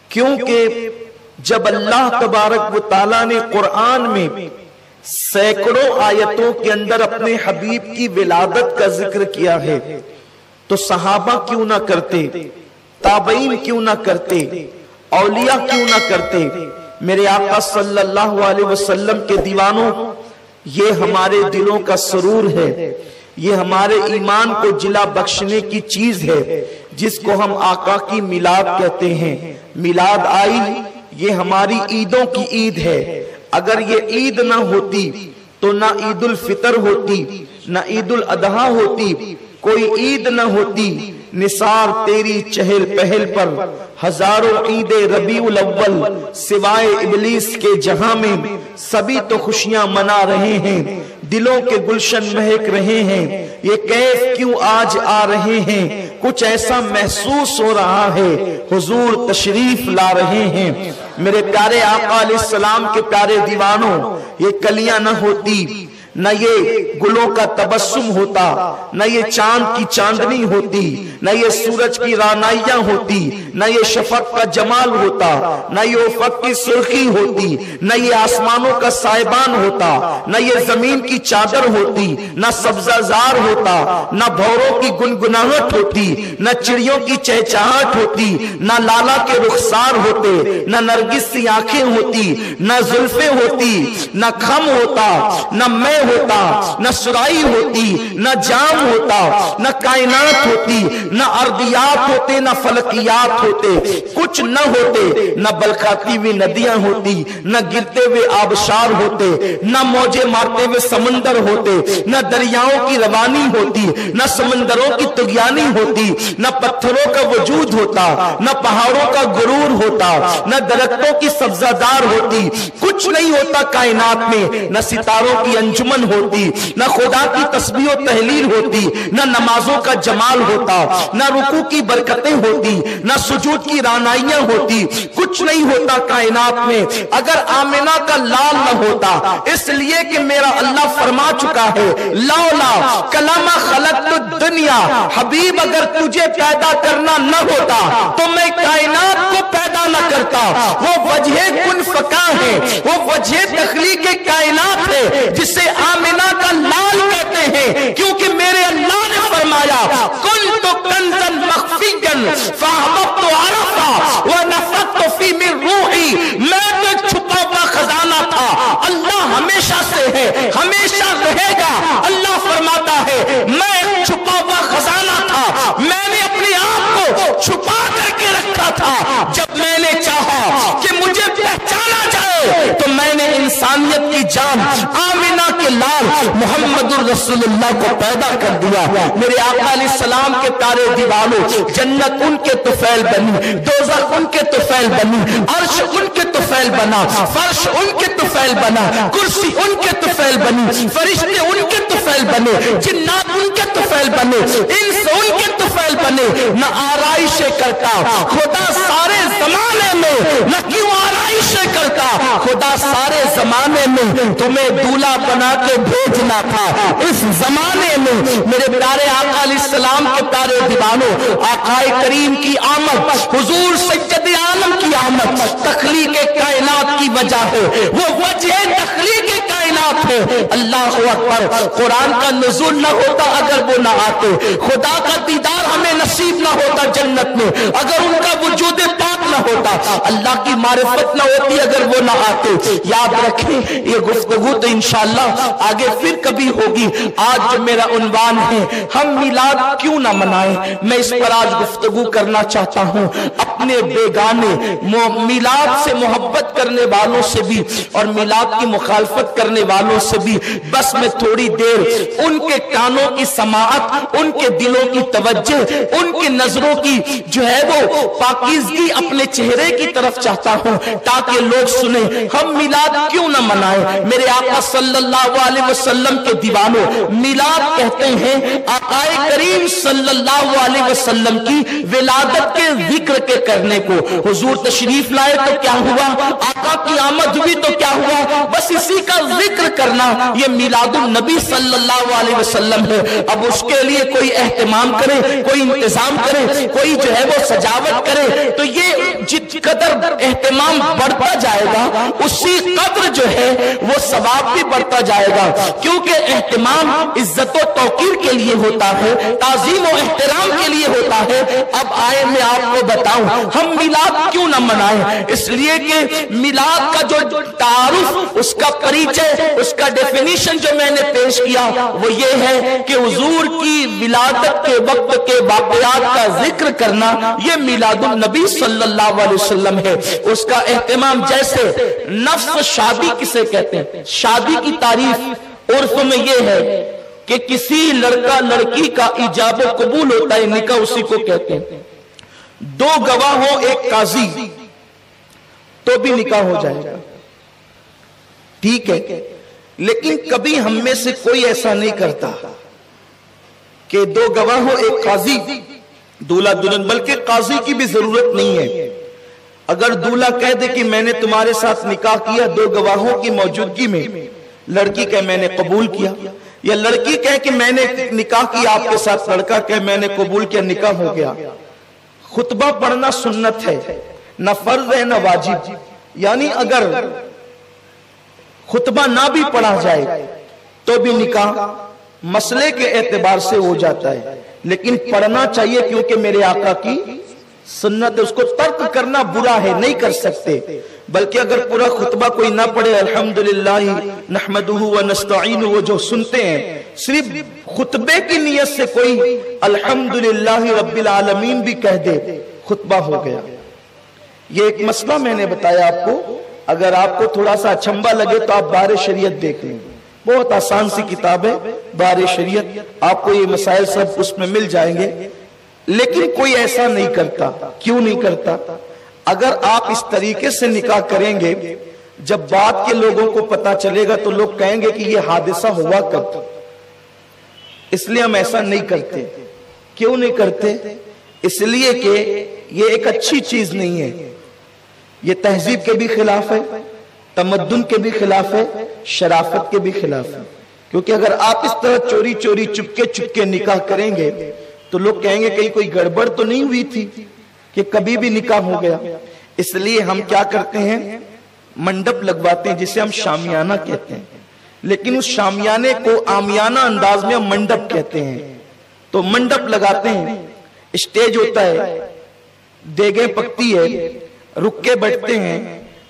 کیونکہ جب اللہ تبارک و تعالیٰ نے قرآن میں سینکڑوں آیتوں کے اندر اپنے حبیب کی ولادت کا ذکر کیا ہے تو صحابہ کیوں نہ کرتے، تابعین کیوں نہ کرتے، اولیاء کیوں نہ کرتے؟ میرے آقا صلی اللہ علیہ وسلم کے دیوانوں، یہ ہمارے دلوں کا سرور ہے، یہ ہمارے ایمان کو جلا بخشنے کی چیز ہے جس کو ہم آقا کی میلاد کہتے ہیں۔ میلاد آئی، یہ ہماری عیدوں کی عید ہے۔ اگر یہ عید نہ ہوتی تو نہ عید الفطر ہوتی، نہ عید الاضحیٰ ہوتی، کوئی عید نہ ہوتی۔ نثار تیری چہل پہل پر ہزاروں عید ربیع الاول، سوائے ابلیس کے جہاں میں سبھی تو خوشیاں منا رہے ہیں، دلوں کے گلشن مہک رہے ہیں۔ یہ کیف کیوں آج آ رہے ہیں؟ کچھ ایسا محسوس ہو رہا ہے حضور تشریف لا رہے ہیں۔ میرے پیارے آقا علیہ السلام کے پیارے دیوانوں، یہ کلیاں نہ ہوتی، نہ یہ گلوں کا تبسم ہوتا، نہ یہ چاند کی چاندنی ہوتی، نہ یہ سورج کی رانائیاں ہوتی، نہ یہ شفق کا جمال ہوتا، نہ یہ افق کی سرخی ہوتی، نہ یہ آسمانوں کا سائبان ہوتا، نہ یہ زمین کی چادر ہوتی، نہ سبزہ زار ہوتا، نہ بھوروں کی گنگناہٹ ہوتی، نہ چڑیوں کی چہچہاہٹ ہوتی، نہ لالا کے رخسار ہوتے، نہ نرگس سی آنکھیں ہوتی، نہ زلفیں ہوتی، نہ خم ہوتا، نہ میں ہوتا، نہ سرائی ہوتی، نہ جام ہوتا، نہ کائنات ہوتی، نہ ارضیات ہوتے، نہ فلکیات ہوتے، کچھ نہ ہوتے، نہ بلکاتی ہوئی ندیاں ہوتی، نہ گرتے ہوئے آبشار ہوتے، نہ موجیں مارتے ہوئے سمندر ہوتے، نہ دریاؤں کی روانی ہوتی، نہ سمندروں کی طغیانی ہوتی، نہ پتھروں کا وجود ہوتا، نہ پہاڑوں کا غرور ہوتا، نہ درختوں کی سبزہ دار ہوتی، کچھ نہیں ہوتا کائنات میں، نہ ستاروں کی انجمن ہوتی، نہ خدا کی تسبیح و تحلیل ہوتی، نہ نمازوں کا جمال ہوتا، نہ رکوع کی برکتیں ہوتی، نہ سجود کی رانائیاں ہوتی، کچھ نہیں ہوتا کائنات میں اگر آمنہ کا لال نہ ہوتا۔ اس لیے کہ میرا اللہ فرما چکا ہے لولا کلمہ خلقت الدنیا، حبیب اگر تجھے پیدا کرنا نہ ہوتا تو میں کائنات کو پیدا نہ کرتا۔ وہ وجہ کن فکا ہے، وہ وجہ تخلیق کائنات ہے جسے آمنہ کا لال کہتے ہیں، کیونکہ میرے اللہ نے فرمایا کنت کنزا مخفیا فاحببت عرفا ونفخت فی من روحی، میں تو ایک چھپا ہوا خزانہ تھا، اللہ ہمیشہ سے ہے، ہمیشہ رہے گا۔ اللہ فرماتا ہے میں ایک چھپا ہوا خزانہ تھا، میں نے اپنے آپ کو چھپا کر کے رکھا تھا، جب میں نے چاہا کہ مجھے پہچانا جائے تو میں نے انسانیت کی جان آمنہ کے لال محمد الرسول اللہ کو پیدا کر دیا۔ میرے آقا علیہ السلام کے پیارے دیوانوں، جنت ان کے طفیل بنی، دوزخ ان کے طفیل بنی، عرش ان کے طفیل بنا، فرش ان کے طفیل بنا، کرسی ان کے طفیل بنی، فرشتے ان کے طفیل بنے، جنات ان کے طفیل بنے، انس ان کے طفیل بنے۔ نہ آرائشیں کرتا خدا سارے زمانے میں، نہ کیوں آرائشیں کرتا خدا سارے زمانے میں، تمہیں دولہا بنا کے بھیجنا تھا اس زمانے میں۔ میرے پیارے آقا علیہ السلام کے پیارے دیوانوں، آقا کریم کی آمد، حضور سید عالم کی آمد تخلیق کائنات کی وجہ ہے، وہ وجہ تخلیق کائنات ہے۔ اللہ اکبر، قرآن کا نزول نہ ہوتا اگر وہ نہ آتے، خدا کا دیدار ہمیں نصیب نہ ہوتا جنت میں اگر ان کا وجود پاک نہ ہوتا، اللہ کی معرفت نہ ہوتی اگر وہ نہ آتے۔ یاد رکھیں یہ گفتگو تو انشاءاللہ آگے پھر کبھی ہوگی۔ آج جو میرا عنوان ہے ہم میلاد کیوں نہ منائیں، میں اس پر آج گفتگو کرنا چاہتا ہوں۔ اپنے بیگانے میلاد سے محبت کرنے والوں سے بھی اور میلاد کی مخالفت کرنے والوں سے بھی بس میں تھوڑی دیر ان کے کانوں کی سماعت، ان کے دلوں کی توجہ، ان کی نظروں کی جو ہے وہ پاکیزگی اپنے چہرے کی طرف چاہتا ہوں تاکہ لوگ سنیں ہم میلاد کیوں نہ منائیں۔ میرے آقا صلی اللہ علیہ وسلم کے دیوانوں، میلاد کہتے ہیں آقا کریم صلی اللہ علیہ وسلم کی ولادت کے ذکر کے کرنے کو۔ حضور تشریف لائے تو کیا ہوا، آقا کی آمد ہوئی تو کیا ہوا، بس اسی کا ذکر کرنا یہ میلاد النبی صلی اللہ علیہ وسلم ہے۔ اب اس کے لیے کوئی اہتمام کرے، کوئی انتظام کرے، کوئی جو ہے وہ سجاوٹ کرے تو یہ जिस कदर एहतमाम बढ़ता जाएगा उसी कदर जो है वो सवाब भी बढ़ता जाएगा, क्योंकि एहतमाम इज्जत और तौकीर के लिए होता है, ताजीम और एहतराम के लिए होता है। अब आए मैं आपको बताऊं हम मिलाद क्यों न मनाएं, इसलिए कि मिलाद का जो तारुफ, उसका परिचय, उसका डेफिनेशन जो मैंने पेश किया वो ये है कि हुजूर की विलादत के वक्त के वाक़यात का जिक्र करना, ये मिलादुन नबी सल्लल्लाहु अलैहि वसल्लम है। उसका एहतमाम, जैसे नफ्स शादी किसे कहते हैं, शादी की तारीफ उर्फ में ये है कि किसी लड़का लड़की का इजाब कबूल होता है, निकाह उसी को कहते हैं। दो गवाह हो, एक काजी, तो भी निकाह हो जाएगा, ठीक है। लेकिन कभी हम में से कोई ऐसा नहीं करता कि दो गवाह हो, एक काजी, दूल्हा दुल्हन, बल्कि काजी की भी जरूरत नहीं है। अगर दूल्हा कह दे कि मैंने तुम्हारे साथ निकाह किया दो गवाहों की मौजूदगी में, लड़की कहे मैंने कबूल किया, या लड़की कहे कि मैंने निकाह किया आपके साथ, लड़का कहे मैंने कबूल किया, निकाह हो गया। खुतबा पढ़ना सुन्नत है, न फर्ज है न वाजिब। यानी अगर खुतबा ना भी पढ़ा जाए तो भी निकाह मसले के एतबार से हो जाता है, लेकिन पढ़ना चाहिए क्योंकि मेरे आका की सुन्नत है। उसको तर्क करना बुरा है, नहीं कर सकते। बल्कि अगर पूरा खुतबा कोई ना पढ़े, अल्हम्दुलिल्लाह नहमदुहु व नस्तईनुहु, वो जो सुनते हैं, सिर्फ खुतबे की नियत से कोई अल्हम्दुलिल्लाह रब्बिल आलमीन भी कह दे, खुतबा हो गया। ये एक मसला मैंने बताया आपको। अगर आपको थोड़ा सा अचंबा लगे तो आप बारे शरीयत देख लें, बहुत आसान सी किताब है बारे शरीयत, आपको ये मसाइल सब उसमें मिल जाएंगे। लेकिन कोई ऐसा नहीं करता। क्यों नहीं करता? अगर आप इस तरीके से निकाह करेंगे, जब बाद के लोगों को पता चलेगा तो लोग कहेंगे कि ये हादसा हुआ कब। इसलिए हम ऐसा नहीं करते। क्यों नहीं करते? इसलिए कि ये एक अच्छी चीज नहीं है, ये तहजीब के भी खिलाफ है, तमद्दुन के भी खिलाफ है, शराफत के भी खिलाफ है। क्योंकि अगर आप इस तरह चोरी चोरी चुपके चुपके निकाह करेंगे तो लोग कहेंगे कहीं कोई गड़बड़ तो नहीं हुई थी कि कभी भी निकाह हो गया। इसलिए हम क्या करते हैं, मंडप लगवाते हैं जिसे हम शामियाना कहते हैं, लेकिन उस शामियाने को आमियाना अंदाज में हम मंडप कहते हैं। तो मंडप लगाते हैं, स्टेज होता है, देगें पकती है, रुक के बैठते हैं,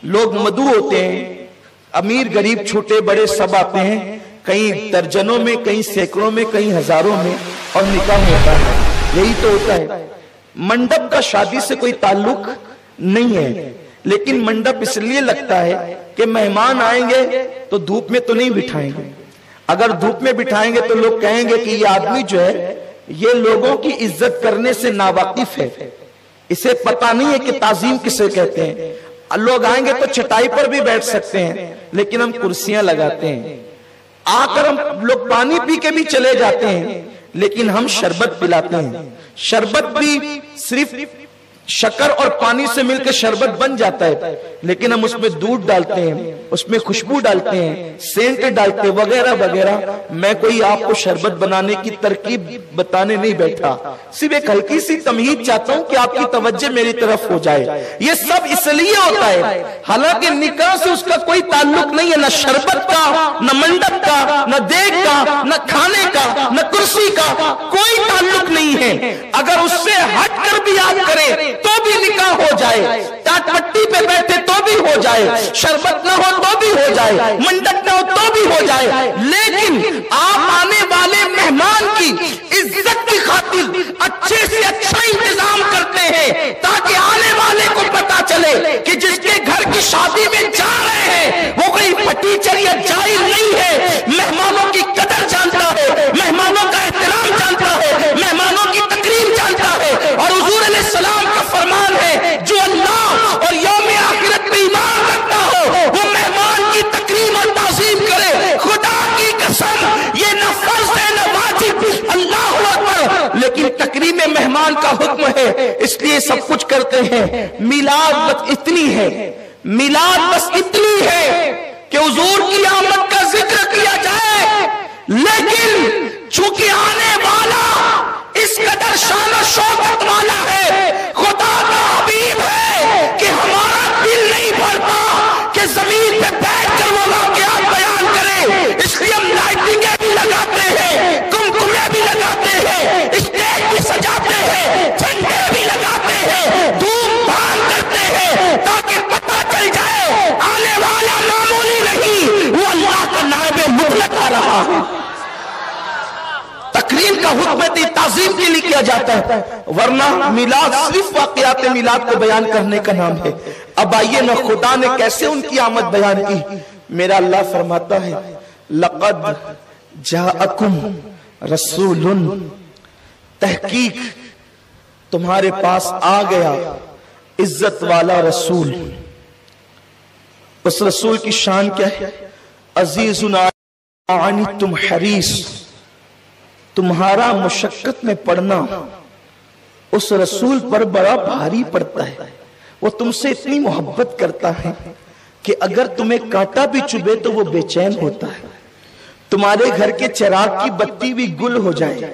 लोग मधु होते हैं, अमीर गरीब छोटे बड़े सब आते हैं, कहीं दर्जनों में, कहीं सैकड़ों में, कहीं हजारों में, और निकाह होता है। यही तो होता है। मंडप का शादी से कोई ताल्लुक नहीं है, लेकिन मंडप इसलिए लगता है कि मेहमान आएंगे तो धूप में तो नहीं बिठाएंगे। अगर धूप में बिठाएंगे तो लोग कहेंगे कि ये आदमी जो है ये लोगों की इज्जत करने से नावाकिफ है, इसे पता नहीं है कि ताजीम किसे कहते हैं। लोग आएंगे तो चटाई पर भी बैठ सकते हैं, लेकिन हम कुर्सियां लगाते हैं। आकर हम लोग पानी पी के भी चले जाते हैं, लेकिन हम शरबत पिलाते हैं। शरबत भी सिर्फ शक्कर और पानी से मिलकर शरबत बन जाता है, लेकिन हम उसमें दूध डालते हैं, उसमें खुशबू डालते हैं, सेंट डालते हैं, वगैरह वगैरह। मैं कोई आपको शरबत बनाने की तरकीब बताने नहीं बैठा, सिर्फ एक हल्की सी तमहीद चाहता हूं कि आपकी तवज्जो मेरी तरफ हो जाए। ये सब इसलिए होता है, हालांकि निकाह से उसका कोई ताल्लुक नहीं है, न शरबत का, न मंडप का, न देग का, न खाने का, न कुर्सी का, कोई ताल्लुक नहीं है। अगर उससे हटकर भी याद करें तो भी निकाह हो जाए, टाट पट्टी पे बैठे तो भी हो जाए, शरबत ना हो तो भी हो जाए, मंडप ना हो तो भी हो जाए। लेकिन आप आने वाले मेहमान की इज्जत की खातिर अच्छे से अच्छा इंतजाम करते हैं, ताकि आने वाले को पता चले कि जिसके घर की शादी में जा रहे हैं वो कोई फटीचर या जाहिल नहीं है, मेहमानों की कदर जानता है, मेहमानों का एहतराम जानता है, मेहमानों की तकरीम जानता है। और हुजूर अलैहिस्सलाम का फरमान है, जो अल्लाह और यौम आखिरत पे ईमान रखता हो वो मेहमान की तकरीम और ताज़ीम करे। खुदा की कसम, ये न फर्ज है न वाजिब, अल्लाहु अकबर, लेकिन तकरीम मेहमान का हुक्म है, इसलिए सब कुछ करते हैं। मिलाद बस इतनी है, मिलाद बस इतनी है कि हुजूर की आमद का जिक्र किया जाए, लेकिन चूंकि आने वाला इस कदर शान और शौकत वाला है, खुदा का हबीब है, रहा है। तकरीर का हुक्म ताज़ीम के लिए किया जाता है, वरना मिलाद सिर्फ वाक़यात मिलाद को बयान करने का नाम है। अब आइए ना, खुदा ने कैसे उनकी आमद बयान की। मेरा अल्लाह फरमाता है, लक़द जाअकुम रसूलुन, तहकीक तुम्हारे पास आ गया इज्जत वाला रसूल। उस रसूल की शान क्या है? अजीजुन अनितुम हरीस, तुम्हारा मुशक्कत में पड़ना उस रसूल पर बड़ा भारी पड़ता है। वो तुमसे इतनी मोहब्बत करता है कि अगर तुम्हें कांटा भी चुभे तो वो बेचैन होता है। तुम्हारे घर के चिराग की बत्ती भी गुल हो जाए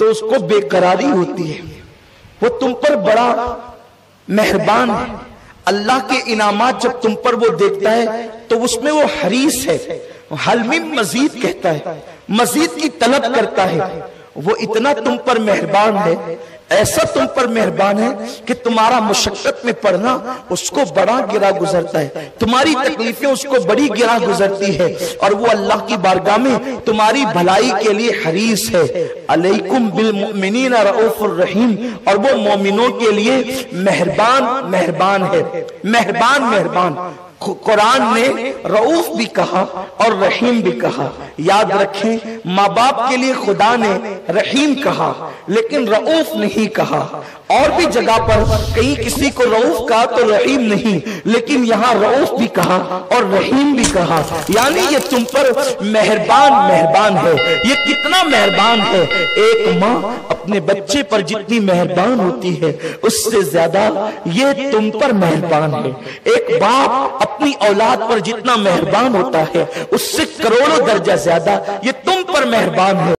तो उसको बेकरारी होती है। वो तुम पर बड़ा मेहरबान है। अल्लाह के इनामात जब तुम पर वो देखता है तो उसमें वो हरीस है, हलमी मजीद कहता है, मजीद की तलब करता है। वो इतना तुम पर मेहरबान है, ऐसा तुम पर मेहरबान है कि तुम्हारा मुशक्कत में पड़ना उसको बड़ा गिरा गुजरता है, तुम्हारी तकलीफें उसको बड़ी गिरा गुजरती है, और वो अल्लाह की बारगाह में तुम्हारी भलाई के लिए हरीस है। अलैकुम बिल मुमिनीना रऊफुर रहीम, और वो मोमिनों के लिए मेहरबान मेहरबान है, मेहरबान मेहरबान। कुरान ने रऊफ भी कहा और रहीम भी कहा। याद रखें, माँ बाप के लिए खुदा ने रहीम कहा लेकिन रऊफ नहीं कहा। और भी जगह पर कहीं किसी को रऊफ कहा तो रहीम नहीं, लेकिन यहाँ रऊफ भी कहा और रहीम भी कहा। यानी ये तुम पर मेहरबान मेहरबान है। ये कितना मेहरबान है। एक माँ अपने बच्चे पर जितनी मेहरबान होती है उससे ज्यादा ये तुम पर मेहरबान है। एक बाप अपनी औलाद पर जितना मेहरबान होता है उससे करोड़ों दर्जा ज्यादा ये तुम पर मेहरबान है।